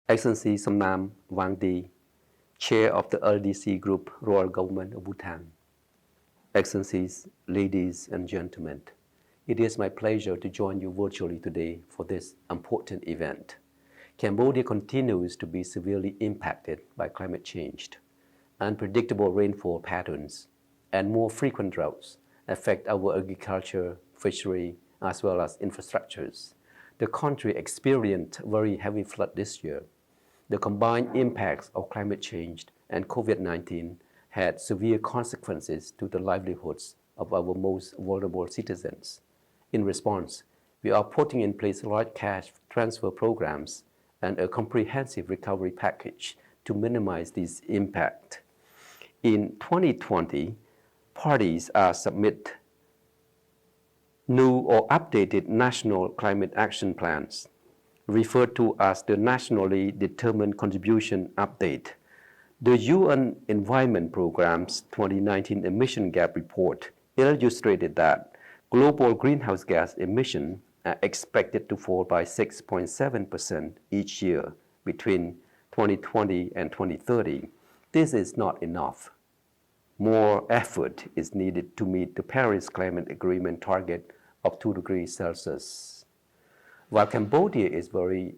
Excellency Samnam Wangdi, Chair of the LDC Group, Royal Government of Bhutan. Excellencies, ladies and gentlemen, it is my pleasure to join you virtually today for this important event. Cambodia continues to be severely impacted by climate change. Unpredictable rainfall patterns and more frequent droughts affect our agriculture, fishery, as well as infrastructures. The country experienced very heavy flood this year. The combined impacts of climate change and COVID-19 had severe consequences to the livelihoods of our most vulnerable citizens. In response, we are putting in place large cash transfer programs and a comprehensive recovery package to minimize this impact. In 2020, parties are submit new or updated national climate action plans, referred to as the Nationally Determined Contribution Update. The UN Environment Programme's 2019 Emission Gap Report illustrated that global greenhouse gas emissions are expected to fall by 6.7% each year between 2020 and 2030. This is not enough. More effort is needed to meet the Paris Climate Agreement target of 2 degrees Celsius. While Cambodia is a very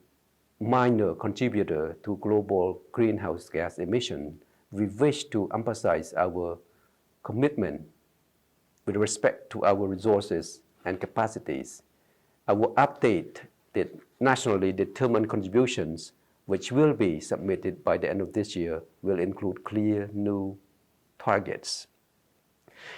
minor contributor to global greenhouse gas emission, we wish to emphasize our commitment with respect to our resources and capacities. Our updated nationally determined contributions, which will be submitted by the end of this year, will include clear new targets.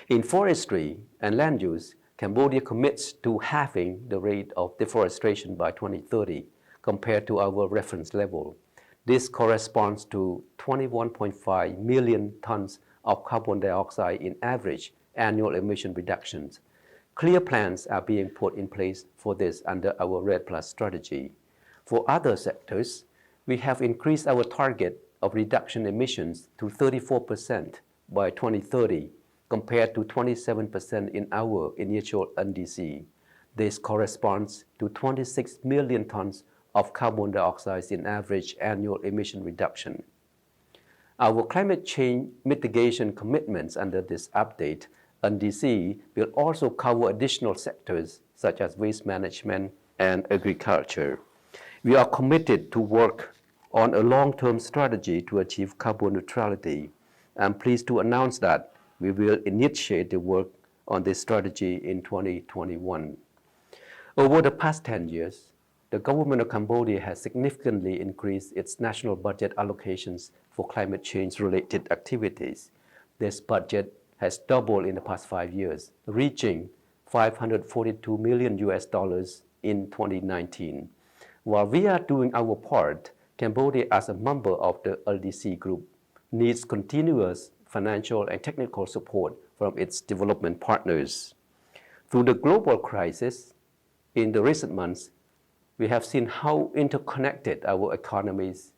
In forestry and land use, Cambodia commits to halving the rate of deforestation by 2030 compared to our reference level. This corresponds to 21.5 million tons of carbon dioxide in average annual emission reductions. Clear plans are being put in place for this under our REDD+ strategy. For other sectors, we have increased our target of reduction emissions to 34% by 2030 compared to 27% in our initial NDC. This corresponds to 26 million tons of carbon dioxide in average annual emission reduction. Our climate change mitigation commitments under this update NDC will also cover additional sectors such as waste management and agriculture. We are committed to work on a long-term strategy to achieve carbon neutrality. I'm pleased to announce that we will initiate the work on this strategy in 2021. Over the past 10 years, the government of Cambodia has significantly increased its national budget allocations for climate change-related activities. This budget has doubled in the past 5 years, reaching $542 million in 2019. While we are doing our part, Cambodia, as a member of the LDC Group, needs continuous financial and technical support from its development partners. Through the global crisis, in the recent months, we have seen how interconnected our economies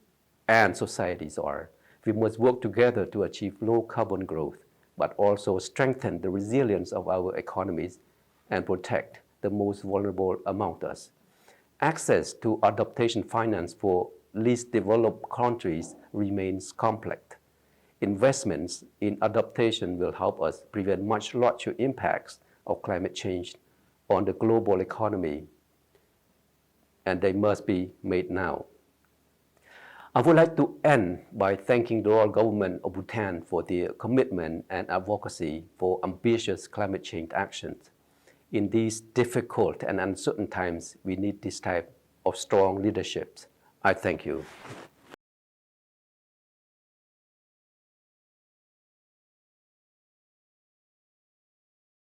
and societies are. We must work together to achieve low carbon growth, but also strengthen the resilience of our economies and protect the most vulnerable among us. Access to adaptation finance for least developed countries remains complex. Investments in adaptation will help us prevent much larger impacts of climate change on the global economy, and they must be made now. I would like to end by thanking the Royal Government of Bhutan for their commitment and advocacy for ambitious climate change actions. In these difficult and uncertain times, we need this type of strong leadership. I thank you.